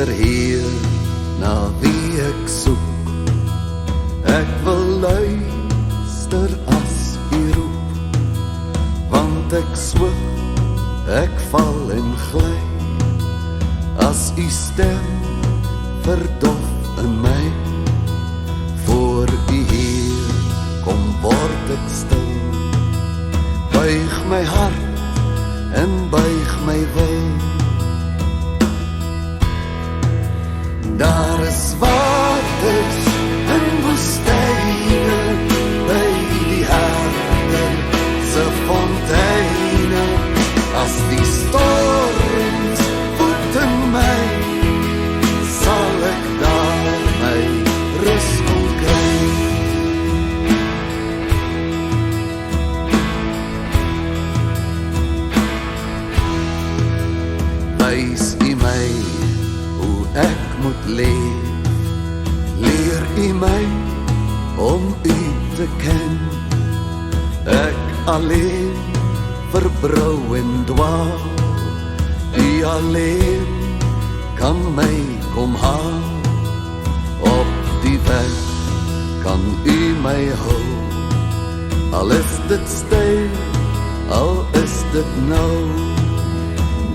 meer hier na wie ek soek. Ek wil luister as u roep, want ek swig, ek val en gly, as u stem verdof in my. Voor u hier kom word ek stil, buig my hart en buig my wil. Daar is waters in woestyne, by die herder se fonteine, as die storms voet in my, sal ek daar my rus kon kry. Wys u my hoe ek moet leef, leer u my om u te ken. Ek alleen verbrou en dwaal, u alleen kan my kom haal. Op die weg kan u my hou, al is dit stil, al is dit nou.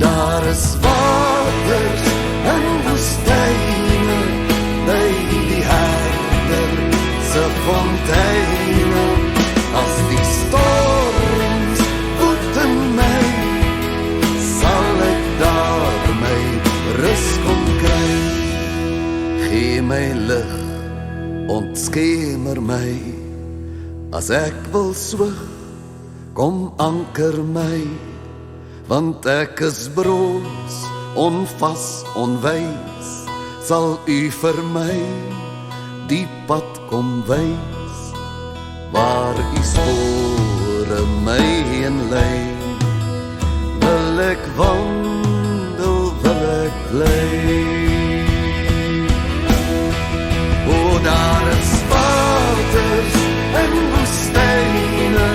Daar is waters in woestyne, by die herder se fonteine, as die storms voet in my, sal ek daar my rus kon kry. Gee my lig, ontskemer my, as ek wil swig, kom anker my, want ek is broos, onvas, onwys, sal u vir my die pad kom wys, waar u spore my heen lei. Wil ek wandel, wil ek bly. O, daar is waters en woestyne,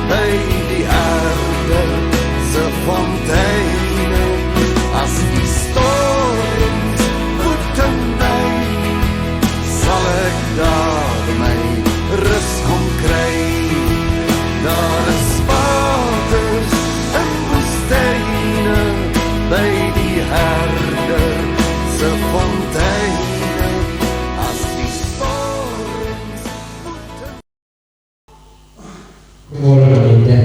by die herder se fonteine, as die storms voet in my, sal ek daar my rus kon kry. Daar is waters en woestyne, by die herder se fonteine, as die storms voet in my. Goedemorgen gemeente.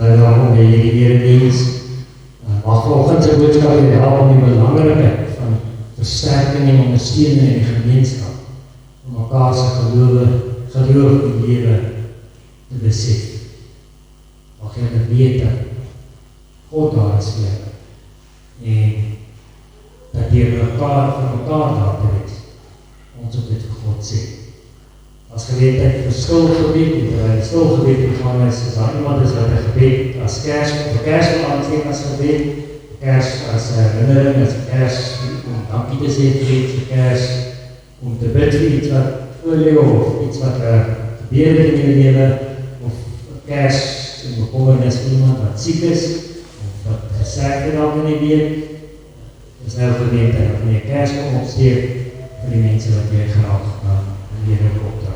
Welkom bij jullie eredienst. Mag vanoggend se boodskap jullie helpen om die belangrikheid van versterking en ondersteuning in die gemeenskap, om mekaar se geloof en lewe te besef. Mag julle weet dat God daar is vir julle, en dat deur mekaar vir mekaar daar te wees, ons op dit vir God sê. As geleentheid vir stilgebed, terwyl stilgebed gegaan is daar iemand is wat 'n gebed as kers wil aansien as gebed, kers as herinnering, as kers om dankie te sê vir iets, kers om te bid vir iets wat voor lê, of iets wat gebeur het in jou lewe, of kers in bekommernis vir iemand wat siek is, of wat gesterfde dalk in die week. Dis nou geleentheid dat jy kers kom opsteek vir die mense wat jy graag lewe opdra.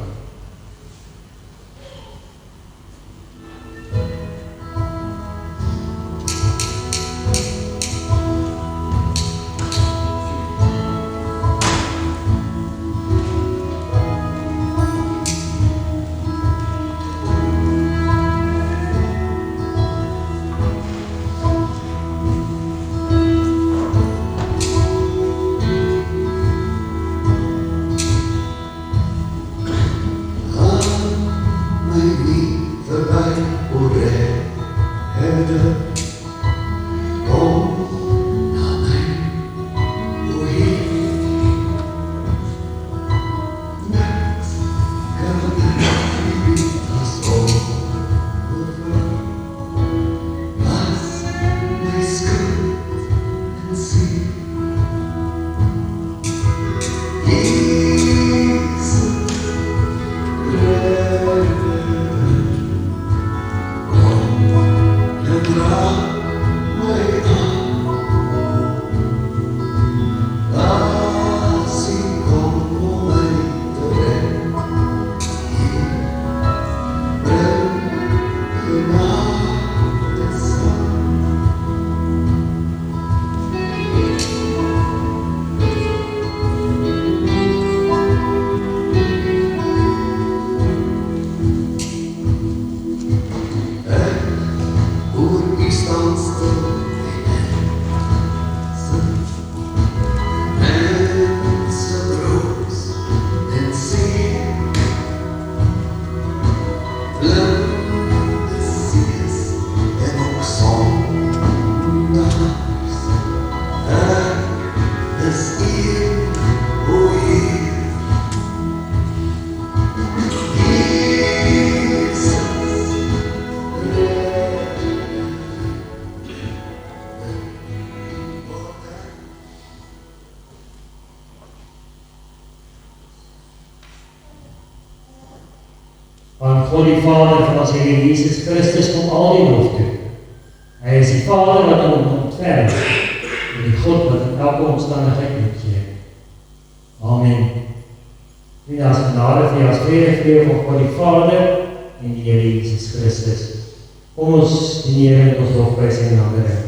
o hier. Van God die Vader van ons Here Jesus Christus kom al die lof toe. Hy is die Vader wat ons ontferm en die God wat in elke omstandigheid moet gee. Amen. Die as genade vir jou as vrede van God die Vader en die Here Jesus Christus. Kom ons die Here en ons lofprys en aanbidding.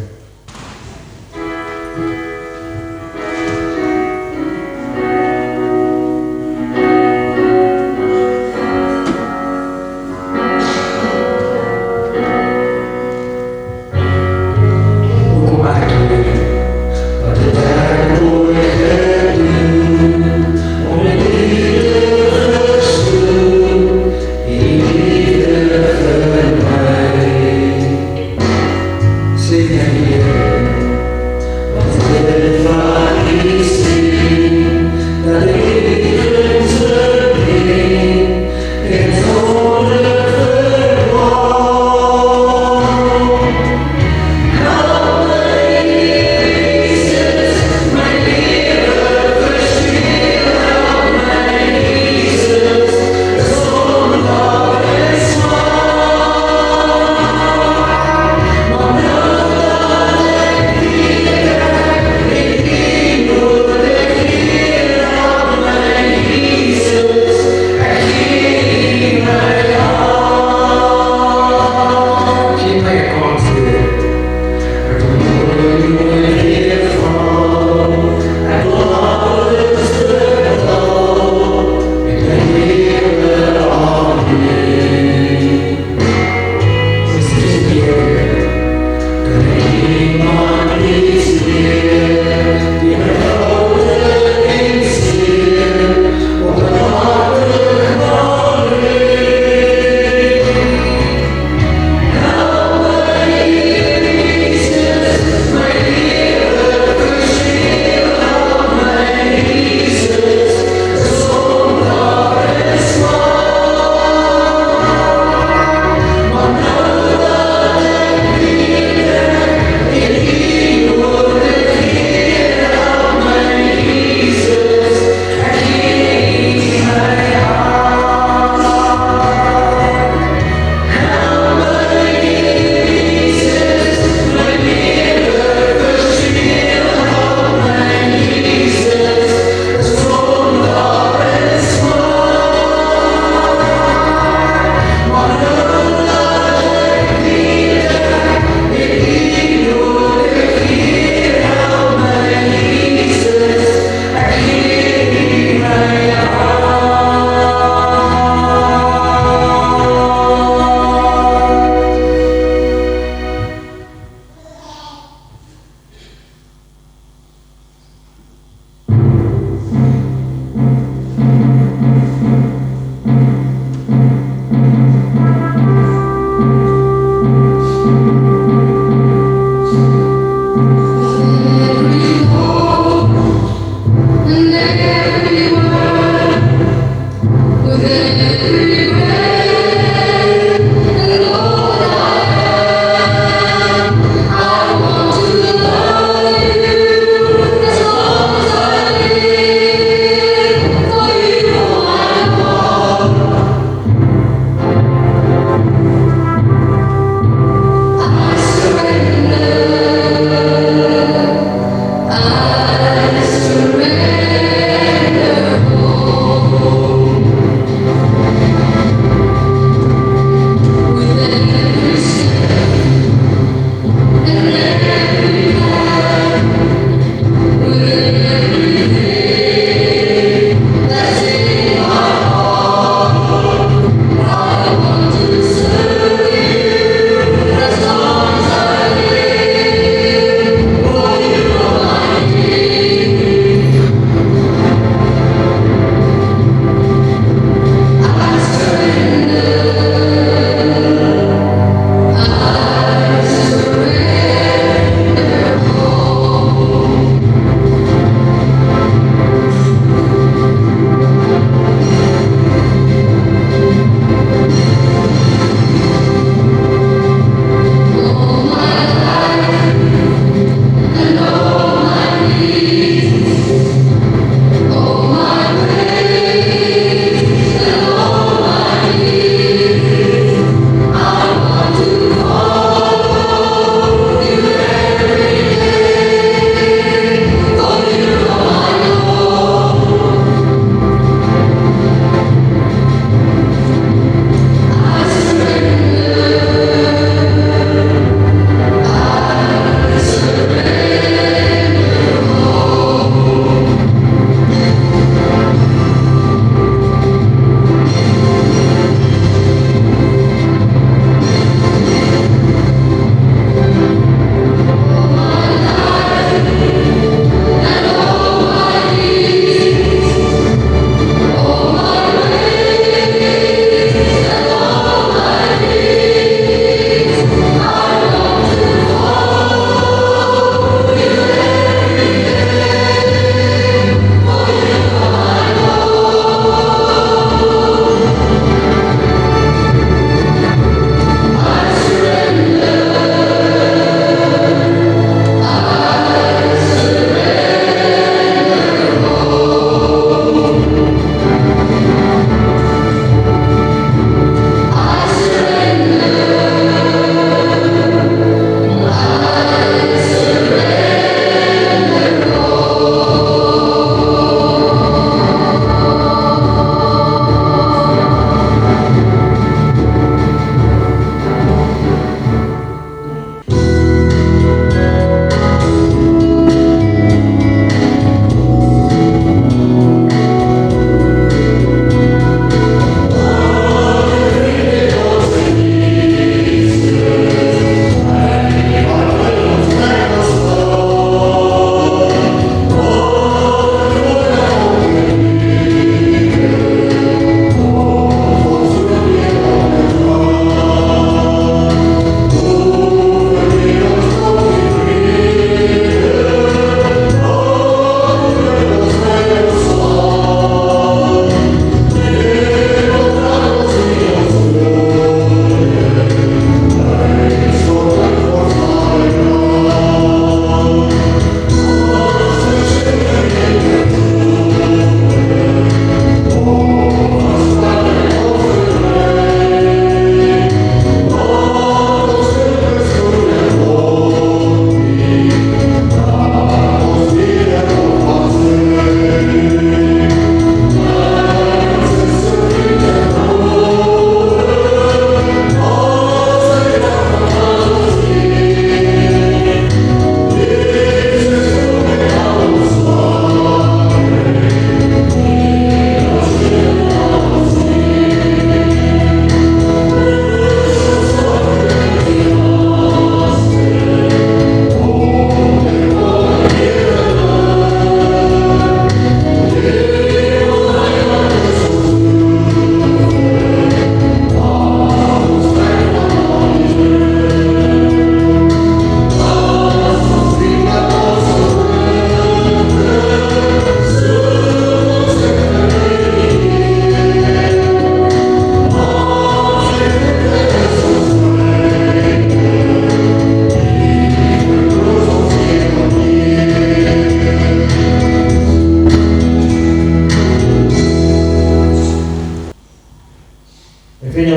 Sing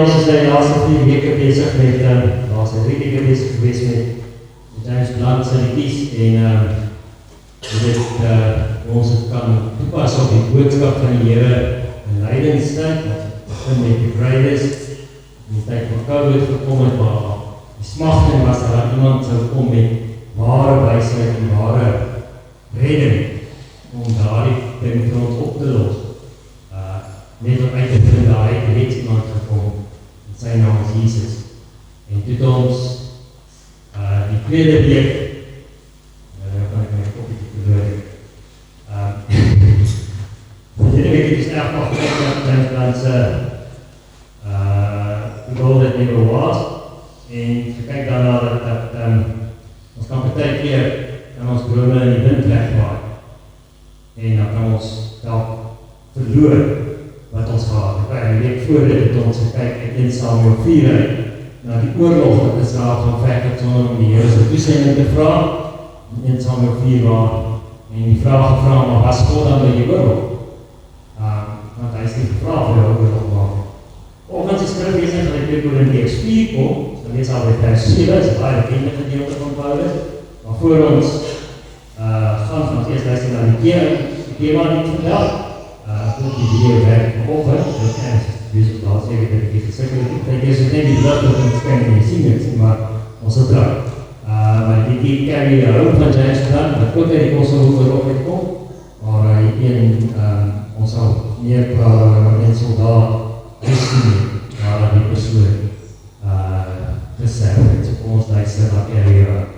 ons is die laaste 4 weke bezig met, laaste 3 weke bezig geweest met James Blunt sy liedjies en ons het kan toepas op die boodskap van die Here in lydenstyd, wat begin met die greatest, in die tyd van COVID gekom het, maar die smagting was dat iemand sou kom met ware wysheid en ware redding om daardie ding vir ons op te los. Net om uit te vind, daar het iemand gekom, en sy naam is Jesus. En toe het ons die tweede week, nou kan ek my kopie verloor. Die tweede week het ons echt nog gekijk dat James Blunt's The Goal That Never Was, en gekijk daarna dat ons kan partij keer kan ons drome in die wind wegmaak, en dan kan ons dalk verloor wat ons gehad het. En die week voor dit het ons gekyk in 1 Samuel 4 na die oorlog wat Israel gaan veg het sonder om die Here se toestemming te vra. In 1 Samuel 4 waar en die vraag gevra, maar was God dan by die oorlog? Want hy is nie gevra vir die oorlog maar. Volgens die skrif lees dat hy 2 Korintiërs 4 kom, dan lees al by vers 7, is baie bekende gedeelte van Paulus, maar voor ons gaan van eerst luister na die thema nie vertel, tot die video werk vanochtend, dat is bezig laat zeggen dat ik het zeker dat is net die lucht dat ik kan niet zien het, maar ons het draai. Maar die carry hoop van James Blunt, dat ook dat ik ons ook erop kom, maar ons zal meer mensen daar zien, waar die persoon gezegd heeft, ons luister naar carry hoop.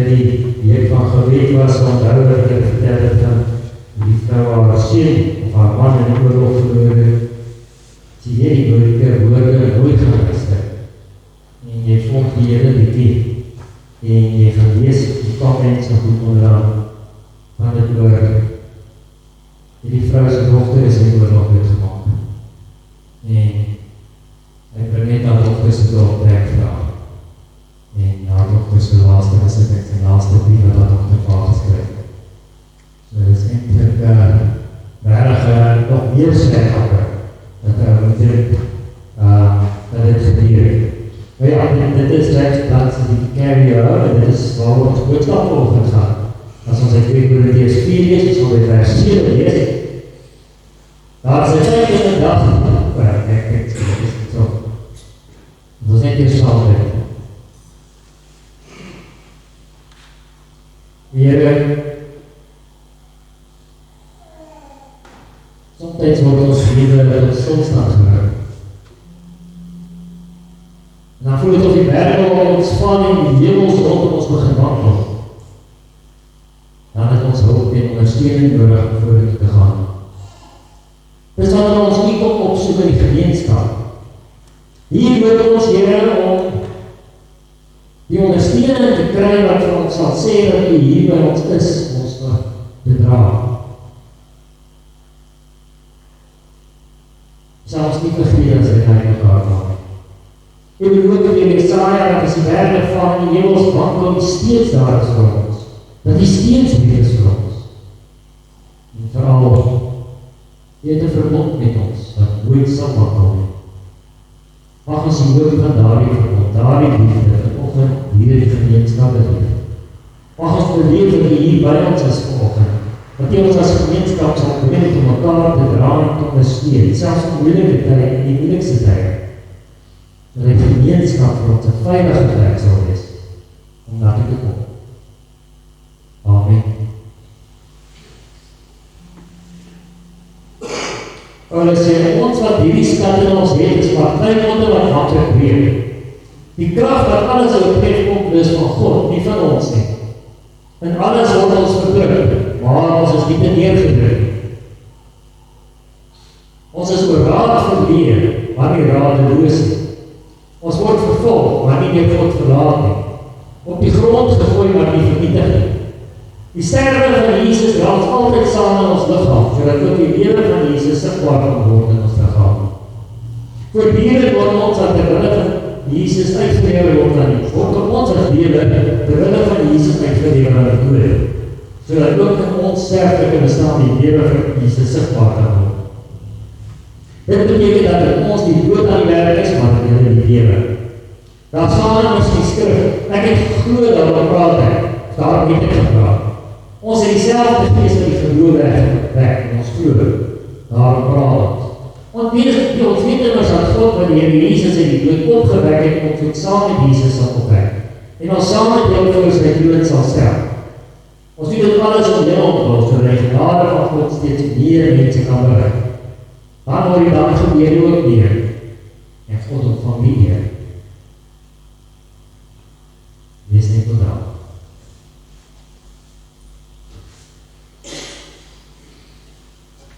die week van gewet was, onthou dat ek vertel het van die vrou haar seun of haar man in die oorlog verloor het. Sy het die woorde nooit gaan luister. En jy volg die Here bietjie. En jy gaan lees die comments en goed onderaan van dit oor die vrou se dogter is in die oorlog gemaak. En ek bring net haar dogter se doeltrek vraag. En haar dogter se laaste is ek die laaste brief wat haar dogter vir geskryf het. So dit is eintlik regtig nog meer sleg dat moet dit dat dit gebeur. Maar ja, dit is recht dat die carry over, en dit is waar ons boodskap over gaan. As ons uit 2 Korintiërs 4 lees, ons by vers 7 lees, daar is 'n tyd in 'n dag, ek so. Ons net hier saam bid. Here, soms word ons lewe tot stilstand gebring. En dan voel het of die berge op ons van en die hemels rondom ons begin wandel. Dan het ons hulp en ondersteuning nodig om vorentoe te gaan. Dis wanneer ons nie kom opsoek in die gemeenskap. Hier wil ons Here om die ondersteuning te kry wat vir ons sal sê dat U hier by ons is, ons te dra. Sal ons nie vergeet as hy mekaar maak. Ek bedoel dat die Jesaja, dat as die berge van die hemels wankel, die steeds daar is vir ons. Dat die steeds weer is vir ons. En vooral, die het 'n verbond met ons, wat nooit sal wankel nie. Mag ons die hoop van daardie verbond, daardie liefde, vanoggend hier die gemeenskap beleef. Mag ons beleef dat die hier by ons is vanoggend. Dat die ons as gemeenskap sal beleef om mekaar te dra en te ondersteun, selfs in moeilike tye en die moeilikste tye. Dat die gemeenskap vir ons 'n veilige plek sal wees om na te kom. Amen. Paulus sê, ons wat hierdie stad in ons het, is maar klein onder wat maklik weet. Die krag wat alles oortref kom, is van God, nie van ons nie. En alles word ons verdruk, maar ons is nie te neergedruk. Ons is oor raad verleer, maar nie radeloos nie. Ons word vervolg, maar nie deur God verlaat nie. Op die grond gegooi, maar nie vernietig nie. Die sterwe van Jesus dra ons altyd saam in ons liggaam, sodat ook die lewe van Jesus sigbaar kan word in ons liggaam. Voortdurend word ons aan terwille van Jesus uitgelewer word aan iets. Word op ons as lewe terwille van Jesus uitgelewer aan die dood, sodat ook in ons sterflike bestaan die lewe van Jesus sigbaar kan word. Dit beteken dat in ons die dood aan die werk is, maar in die lewe. Daar staan ons die skrif, ek het geglo daaroor praat ek, daarom het ek gepraat. Ons het dieselfde gees wat die geloof weg, en ons glo, daarom praat ons. Want ons weet immers dat God van die Here Jesus in die dood opgewek het, ons ook saam met Jesus sal opwek. En ons saam met jou vir ons die dood sal stel. Ons doen dit alles om jou oplos, sodat die genade van God steeds meer mense kan bereik. Dan word die dan gebeur ook meer. En God ontvang die eer. Wees net bedankt.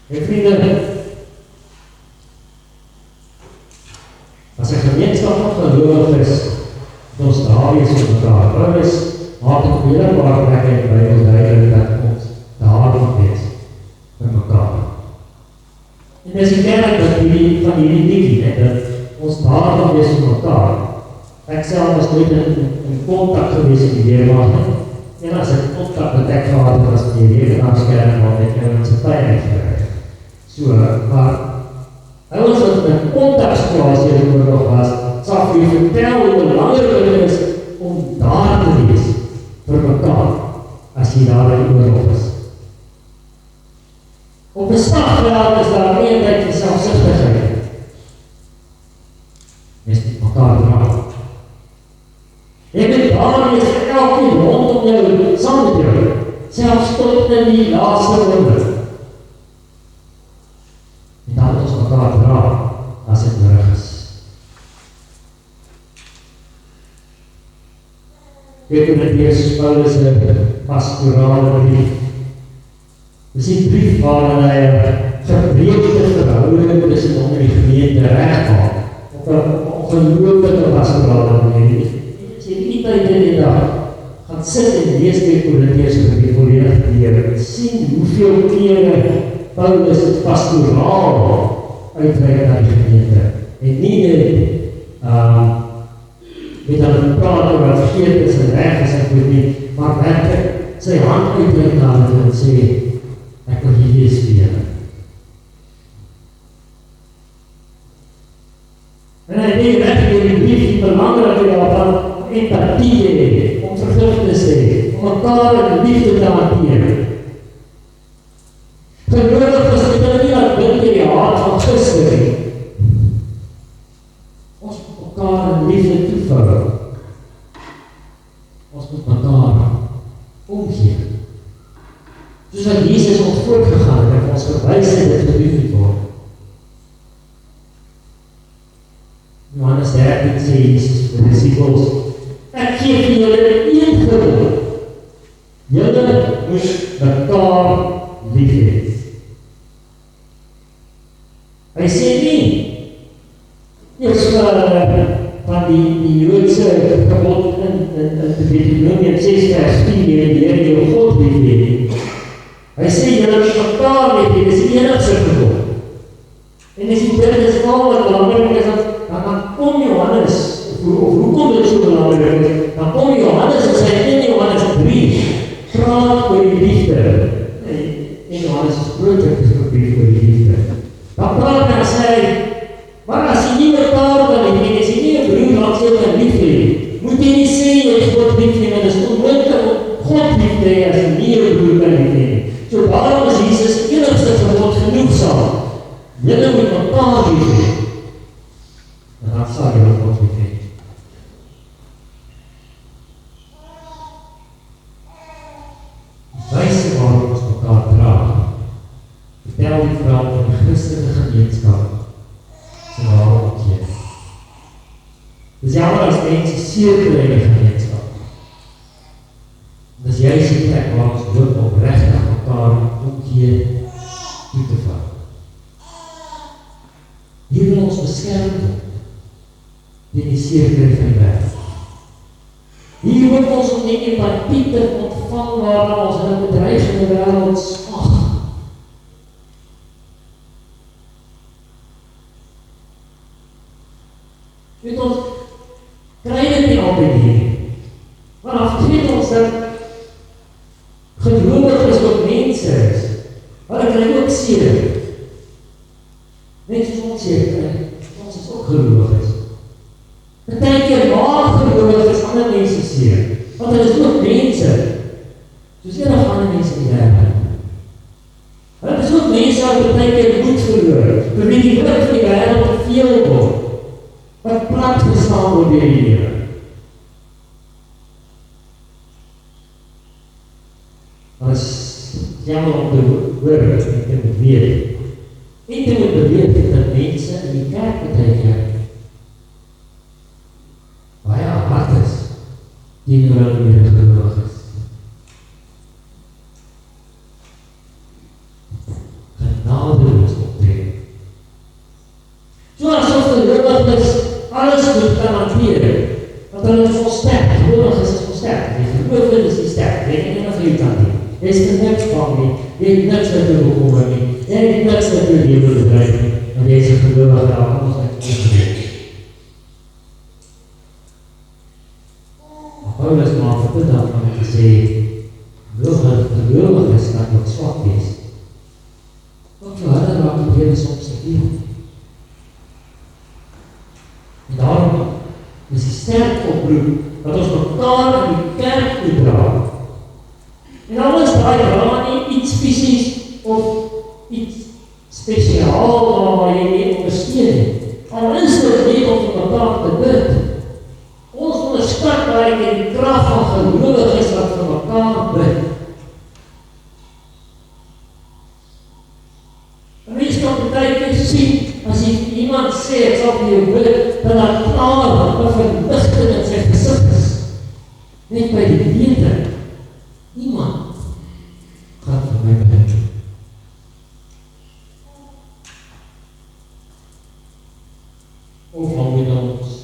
En vrienden, as 'n gemeenskap van gelowiges, ons daar wees vir mekaar. Paulus maak dit op hele paar plekke in die Bybel duidelik dat ons daar moet wees vir mekaar. En dis die kern van hierdie liedjie, dat ons daar moet wees vir mekaar. Ek self was nooit in kontak gewees in die weermacht. En as ek kontak met ek gehad het, was die regenaarskerm, want ek nou in sy pijn gekryg. So, maar ouers wat in kontaksituasie in die oorlog was, sal vir jy vertel hoe belangrik het is om daar te wees vir mekaar, as jy daar in die oorlog is. Op 'n slagveld is daar nie 'n tyd vir selfsugtigheid. Mens moet mekaar dra. Jy moet daar wees vir elkeen rondom jou, saam met jou, selfs tot in die laaste oomblik. En dan moet ons mekaar dra, as dit nodig is. Korintiërs Paulus se pastorale brief. Dis die brief waarin hy gebreekte verhouding tussen hom en die gemeente regmaak. Op 'n ongelooflike pastorale manier. As jy nie tyd in die dag gaan sit en lees die Korintiërs brief volledig deur, sien hoeveel kere Paulus het pastoraal uitreik na die gemeente. En nie net met hulle praat oor wat verkeerd is en reg is en goed nie, maar werklik sy hand uitreik na hulle en sê, ek wil hier lees vir julle. En hy denk werklik in die brief die belangrike daarvan empathie hê, om vergifnis te hê, om mekaar in liefde te hanteer. Gelowiges het hulle nie dat bind in die hart van gister nie. Ons moet mekaar in liefde toevou. Ons moet mekaar omgee. Soos wat Jesus ons voortgegaan het, ons gewys het dit gedoen moet word. Johannes 13 sê Jesus vir die disciples, ek gee vir julle een gebod. Julle moes mekaar lief hê. Hy sê nie, eers van die Joodse gebod in Deuteronomium 6 vers 10, die Here jou God lief hê. Hy sê, julle moet mekaar lief hê, dis die enigste gebod. En as die derde is wat belangrik is, dan kom Johannes, hoekom dit so belangrik is, dan kom Johannes en sy in Johannes 3, praat oor die liefde. En Johannes is groter gesprobeer oor die liefde. Dan praat hy en sê, maar as jy nie mekaar kan lief hê, as jy nie 'n broer langs jou kan lief hê, moet jy nie sê jy is God lief hê, want dit is onmoontlik om God lief te hê as jy nie 'n broer kan lief hê. So daarom is Jesus enigste gebod genoegsaam. Julle moet mekaar lief hê. En dan sal jy God lief hê. Die wyse waarop ons mekaar dra, vertel die verhaal van die Christelike gemeenskap se ware omkeer. Dis jammer as mense seer kry in die gemeenskap. Dis juist die plek waar ons hoop om regtig mekaar omkeer toe te vat. Hier wil ons beskerm word teen die seer kry van die wêreld. Hier hoop ons om nie empathie te ontvang waarna ons in 'n bedreigende wêreld smag. Weet ons, kry dit nie altyd hier. Maar afgeet ons dat gelowiges ook mense is. Hulle kry ook seer. Mense is ook seer kry. Ons is ook gelowiges. Partykeer waar gelowiges ander mense seer. Want hulle is ook mense. Soos enige ander mense in die wêreld. Hulle is ook mense wat partykeer moed verloor. Vir wie die druk van die wêreld te veel word. Wat plat gestaan word deur die Here. Maar is jammer om te hoor, en te moet weet. En te moet weet dat mense in die kerk betekent baie hard is teenoor hulle medegelowiges. Genadeloos optree. So asof gelowiges alles moet kan hanteer, want hulle is volsterk, gelowiges is volsterk, die gelowiges is sterk, jy kan nie vir jou kan doen, jy is er niks van nie, jy het niks wat jou bekommer nie, jy het niks wat jou lewe bedrijf nie, want jy is een gelowige, daar kan ons net opgeweeg. Maar Paulus maak vir dit af om te sê, gelowiges kan ook swak wees, want vir hulle raak die lewe soms te veel. En daarom is die sterk oproep dat ons mekaar in die kerk moet dra. En alles daai dra nie iets fisies of iets spesiaal waar jy nie ondersteun nie. Al is dit nie om vir mekaar te bid. Ons onderskat baie keer die krag van gelowiges wat vir mekaar bid. En mens kan baie keer sien, as iemand sê, ek sal vir jou bid, dan daar klaar, wat verlichting in sy gezicht is. Net by gemeente. Niemand gaan vir my bid. Of hou met ons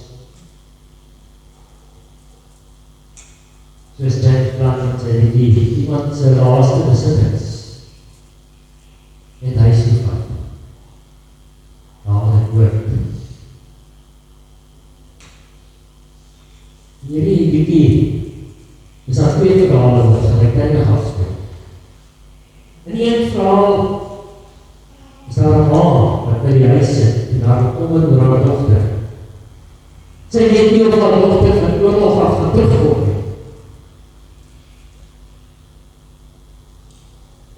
soos dit plan sê, iemand se laaste besittings het huis gevat. Daar het woord. Hierdie bietjie is daar twee verhale wat gelyktydig afspeel. In een verhaal is daar 'n ma wat by die huis sit en haar bekommer oor haar dogter. Sy weet nie of haar dogter van oorlog af gaan terugkom nie.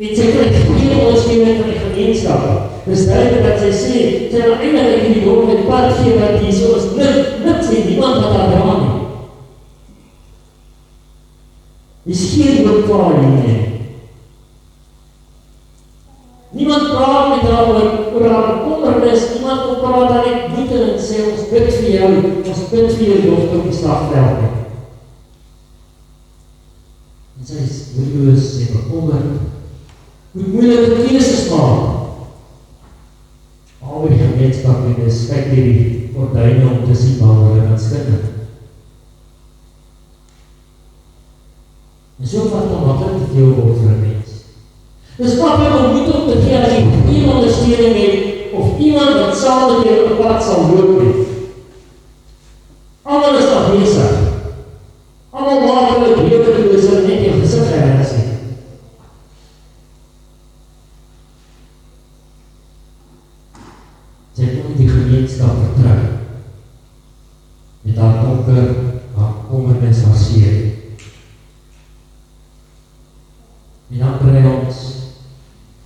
En sy kry goeie ondersteuning van die gemeenskap. Dis duidelik dat sy sê, sy wil eintlik in die dorp met pad gee wat hier so is, niks en niemand wat haar dra nie. Dis geen bepaal nie. Niemand praat met haar oor haar bekommernis, niemand kom praat daar net boete en sê, ons bid vir jou, ons bid vir jou dogter op die slagveld nie. En sy is moedeloos en bekommerd, moet moeilike keuses maak. Al die gemeenskap en dis kyk die gordyne om te sien waar hulle kan skinder. En so wat dan maklik te veel word vir 'n mens. Dis maklik om moed op te gee as jy geen ondersteuning het of iemand wat saam met jou op pad sal loop het. Almal is nog besig. Almal maak hulle lewenloos en net jou gesig hersie. Sy kon die gemeenskap vertrou. Met haar donker, haar kommernis, haar seer. En dan kry ons,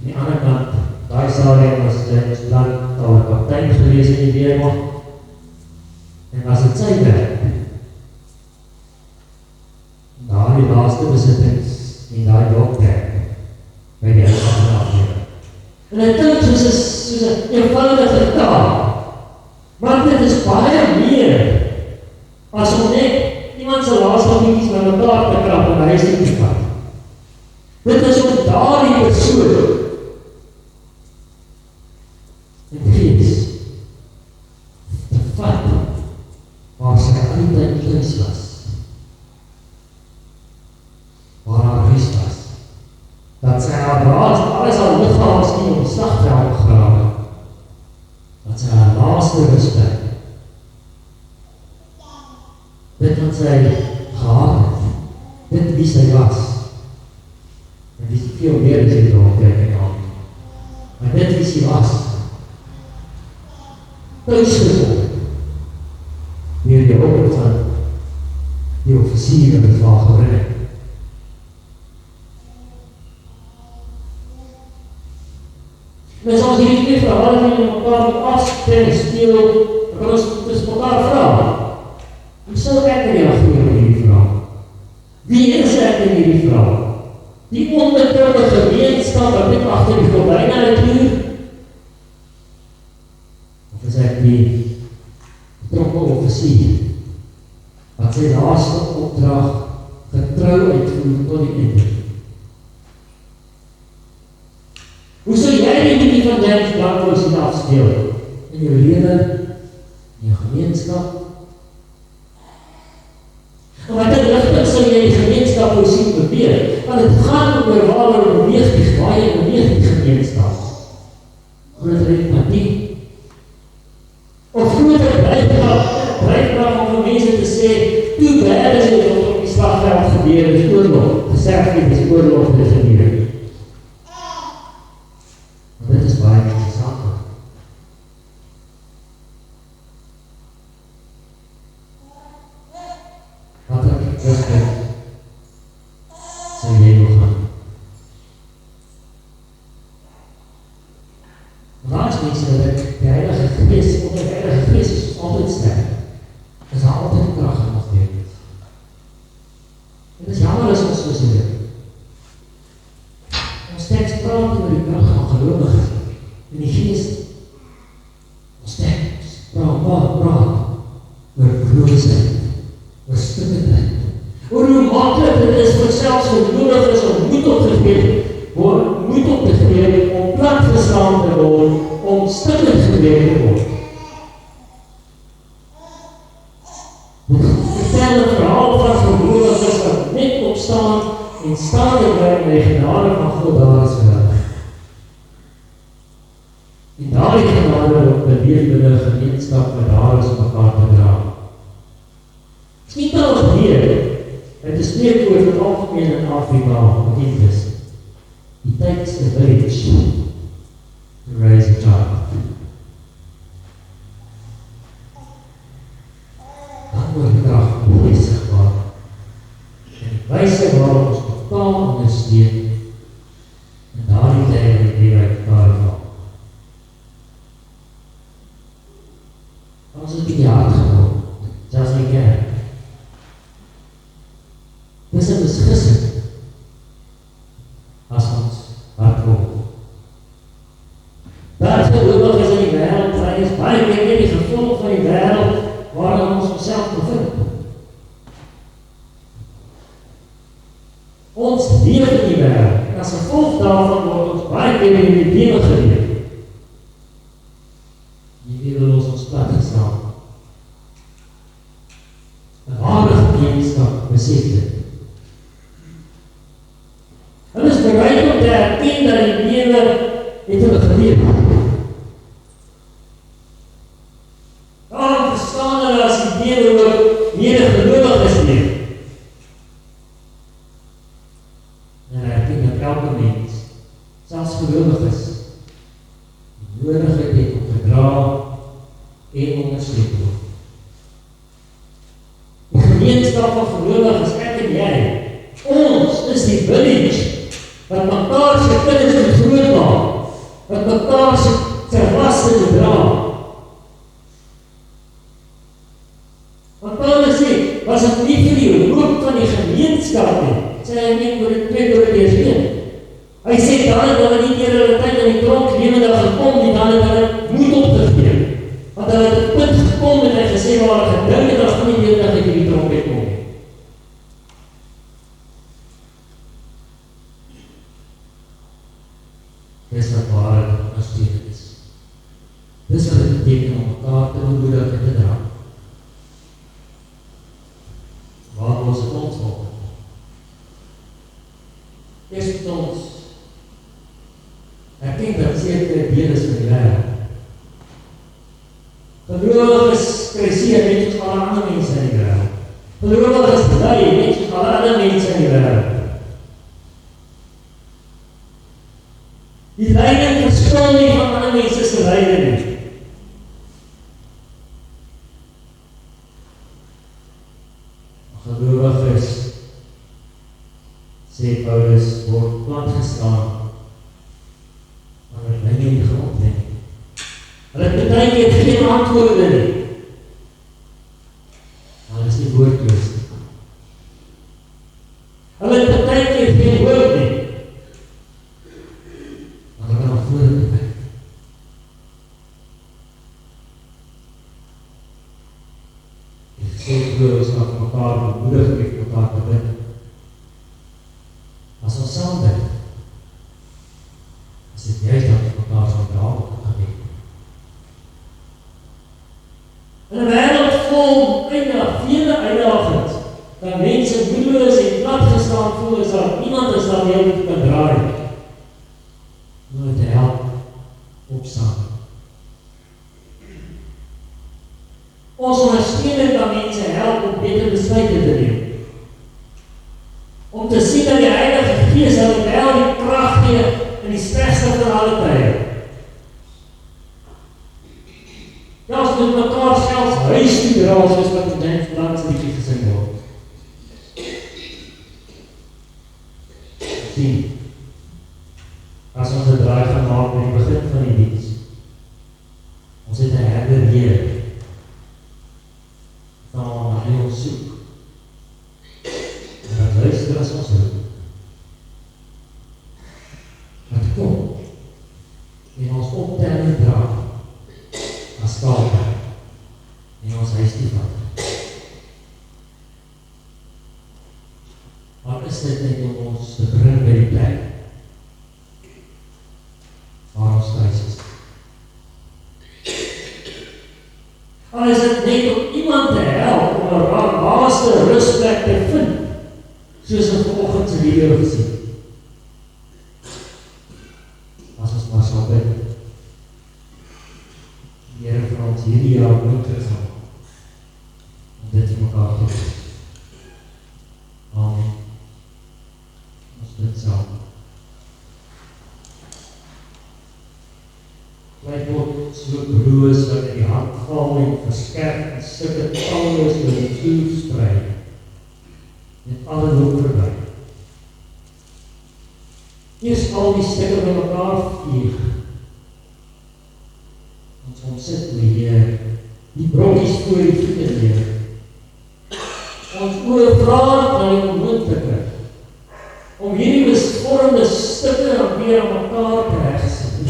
aan die ander kant, daai Sarah was James Blunt, al 'n kaptein gewees in die weermacht, en was het sy werk. Daar die laaste besittings, en daai dokter, by die huis van die afdeling. En ek dink soos 'n eenvoudige taak, maar dit is baie meer, as om net iemand se laaste liedjies met mekaar te krap en huis toe te vat. Dit is om daardie persoon in gees te vat waar sy altyd thuis was, waar haar huis was, dat sy haar alles al lichaams nie op die slagveld gegrawe, dat sy haar laaste rus kry. Dit wat sy gehad het, dit wie sy was. En die is veel meer as jy daarop kyk en aan. Maar dit wie sy was, thuisgekom, deur die hulp van die offisier wat haar gebring. En as ons hierdie twee verhale met mekaar moet afstel, speel, kan ons dus mekaar vraag. Hoe sal ek reageer op hierdie vraag? Wie is ek in hierdie vraag? Die onbetrokke gemeenskap wat net agter die gordyne uitloer? Of is ek die betrokke offisier wat sy laaste opdrag getrou uitvoer tot die einde? Hoe sal jy die van James Blunt sien afspeel in jou lewe, in jou gemeenskap? En wat dit ligtig sal jy die gemeenskap wil sien beweeg, want het gaan oor waar hulle beweeg die gemeenskap. Groter empathie. Of groter dryfkrag om vir mense te sê, toe bad is dit wat op die slagveld gebeur, is oorlog. Gesê het is oorlog dit gebeur. Maar dit is baie interessant. Wat ek rustig sy lewe gaan. Maar daar is mense dat die Heilige Gees, omdat die Heilige Gees is altyd sterk, is daar altyd krag in ons lewe. En dis jammer as ons soos dit. Ons teks praat oor die krag van gelowiges en die Gees. Ons teks praat oor broosheid, oor stikkendheid, oor hoe maklik dit is opstaan en staan en bly in die genade van God daar is geweldig. En daardie genade word beleef binne 'n gemeenskap wat daar is om mekaar te dra. Dit is nie al gebeur, het is spreekwoord wat algemeen in Afrika bekend is. It takes a village to raise a child. Dan word die krag van die sigbaar. En die wyse waarop ons totaal ondersteun en daardie tyd van die lewe uit mekaar val. Ons het die hart gehoor, selfs nie kerk. Dis 'n besgissing as ons hart kom. Daar is oorlog is in die wêreld, daar is baie keer die gevolg van die wêreld waarin ons onsself bevind. Ons leef in die wêreld, en as gevolg daarvan word ons baie keer in die lewe geleef. Die wil ons plat gestaan. 'n ware gemeenskap besef dit. Hulle is bereid om te erken dat die lewe het hulle geleef. Daarom verstaan hulle as die lewe ook medegelowig is leef. En hy erken dat elke mens, selfs gelowig is, die nodigheid het om gedra en ondersteun word. Die gemeenskap van gelowiges, ek en jy, ons is die village wat mekaar se kinders moet grootmaak, wat mekaar se laste moet dra. Want Paulus sê, was het nie vir die roep van die gemeenskap nie, sê hy nie oor die 2 Korintiërs 1. Hy sê dan het hulle nie deur hulle tyd in die tronk lewendig gekom nie, dan het hulle moed opgegee. Want hulle het het punt gekom en hy gesê, waar hulle gedink het, as hulle nie lewendig uit die tronk het kom. Dis wat ware ondersteuning is. Dis wat het beteken om mekaar te bemoedig en te dra. Waar ons het ons op? Eerst moet ons erken dat sekere deel is van die wêreld. Gelowiges kry seer net soos alle ander mense in die wêreld. Gelowiges ly net soos alle ander mense in die wêreld. Die lyding verskil nie van ander mense se lyding nie. Gelowiges, sê Paulus, word plat geslaan, maar hulle bly nie in die grond nie. Hulle het baie keer geen antwoorde nie. Hulle is nie woordloos nie. Hulle het baie keer geen woord nie. Ons mag mekaar bemoedig met mekaar te bid. As ons saam bid, is dit juist dat ons mekaar sal dra op te bid. In 'n wêreld vol vele uitdagings, dat mense moedeloos en platgestaan voel, is daar niemand is daar meer wat kan draai. Om te help opstaan. Ons ondersteuning kan mense help om beter besluite te neem. Om te sien dat die Heilige Gees hulle wel die krag gee in die slegste van alle tye. Ja, ons moet mekaar selfs huis toe dra, soos wat in die dansliedjie gesing word. Sien, as ons 'n draai gaan maak by die begin van die diens, ons het 'n herder hier, dan hy ons soek. En dan luister as ons roep. Wat kom, en ons optel en dra, as skape, en ons huis die vat. Wat is dit net om ons te bring by die plek, waar ons thuis is? Al is dit net om iemand te help om 'n laaste rusplek te vind, soos ons vanoggend die video gesien. As ons maar sal bid. Die Here vir ons hierdie jaar moet teruggaan. Om dit vir mekaar te doen. Amen. Ons bid saam. Bly God so broos wat in die hart val en verskerp en sulke talloos oor die vloer sprei. Met alle loop verby. Eers al die stukke by mekaar vier. Ons sit met die brokkies voor die voete neer. Ons oor praat na die onmoontlike. Om hierdie misvormde stukke weer aan mekaar te regsit.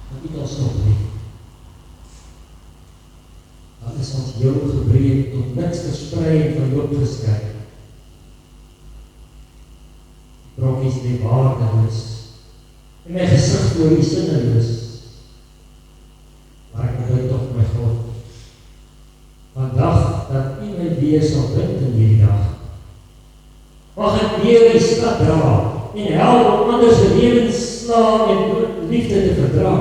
Wat ons nog nie. Dat is ons heel gebreed tot niks versprei en verloop geskei. Brokkies die waardeloos. En my gesig voor die sinneloos. Maar ek bid tog my God. Vandag dat U my weer sal bind in hierdie dag. Mag ek weer die stad dra en help om ander se lewens slaan en liefde te verdra.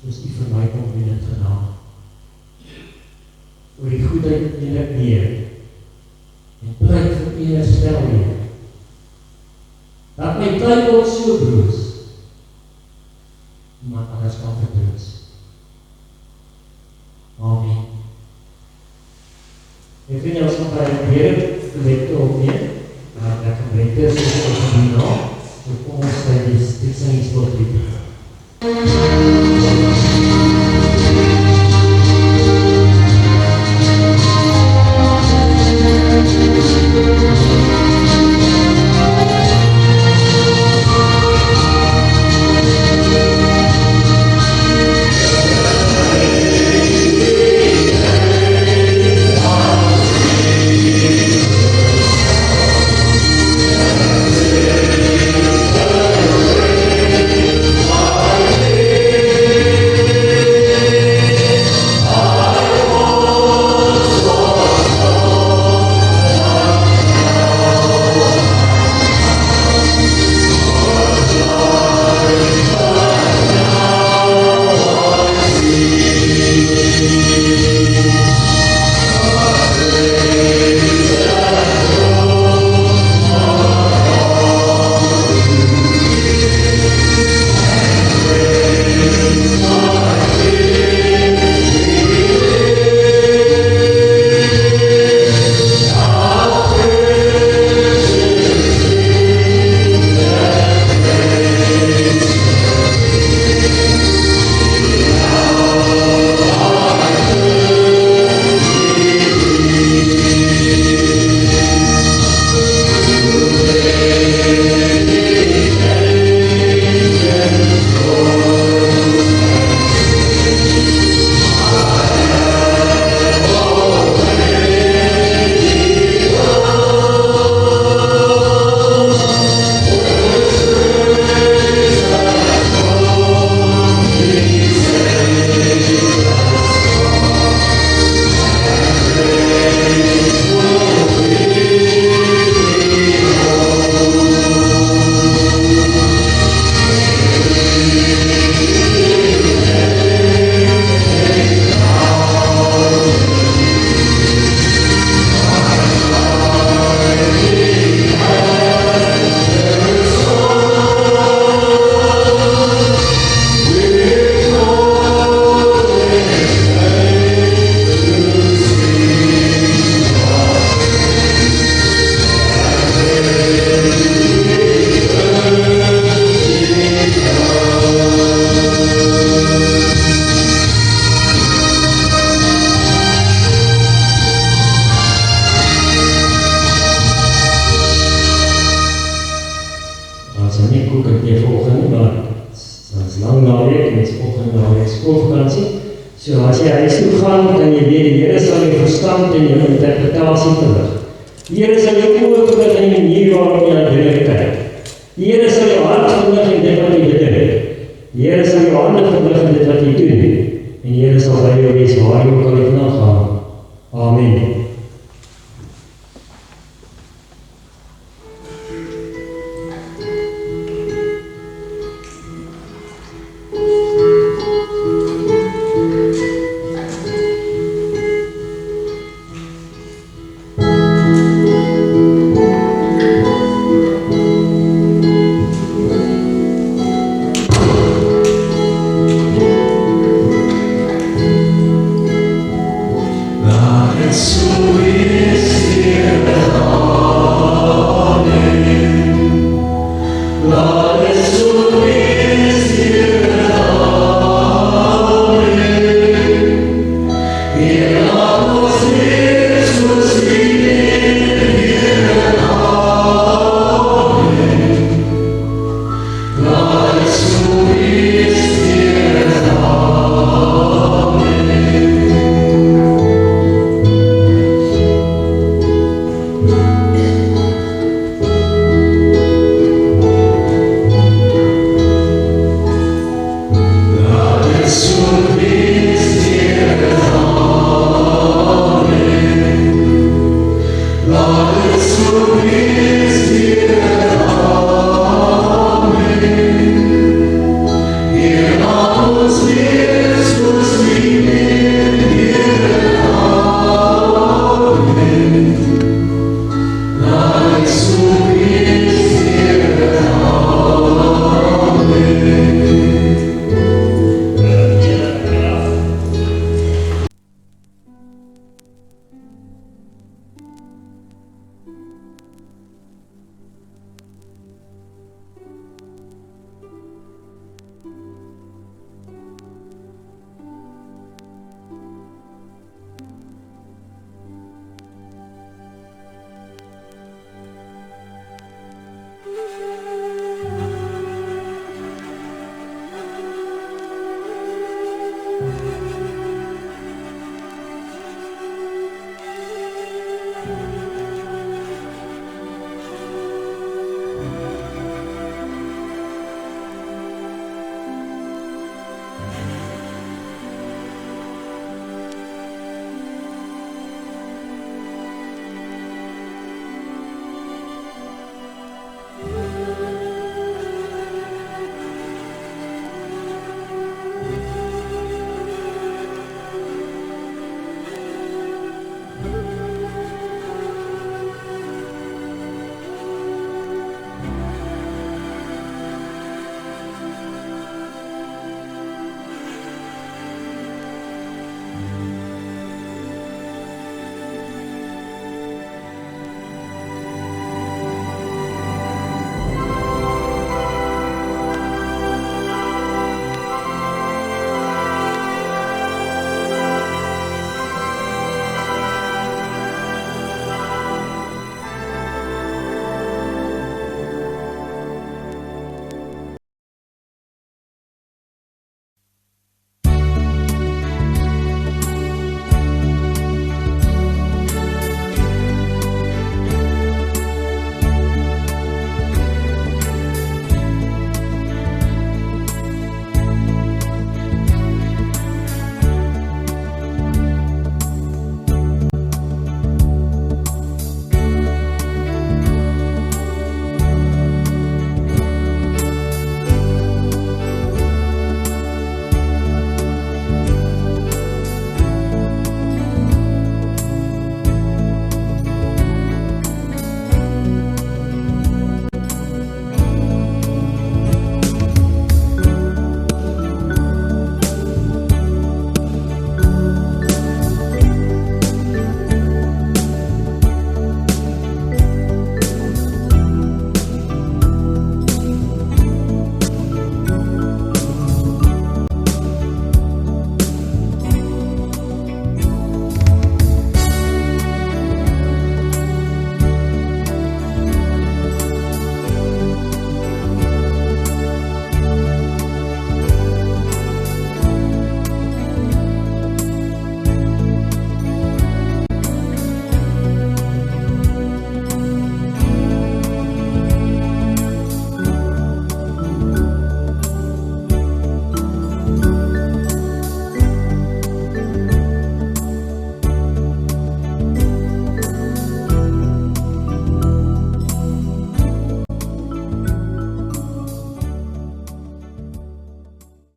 Soos U vir my kom doen in genade. Oor die goedheid neem ek neer en pleit vir U herstel weer. Dat my tyd word so broos, iemand anders kan vertroos. Amen. Ek vind ons nog by die Here gelekte opneem, maar ek kan beter soos ek doen nou, so kom ons by die singingsport lied. So as jy huis toe gaan, kan jy weet die Here sal jou verstand en jou interpretasie verlig. Die Here sal jou oë verlig in die manier waarop jy na dinge kyk. Die Here sal jou hart verlig in dit wat jy bedink. Die Here sal jou hande verlig in dit wat jy doen. En die Here sal by jou wees waar jy ook al vandaan gaan. Amen.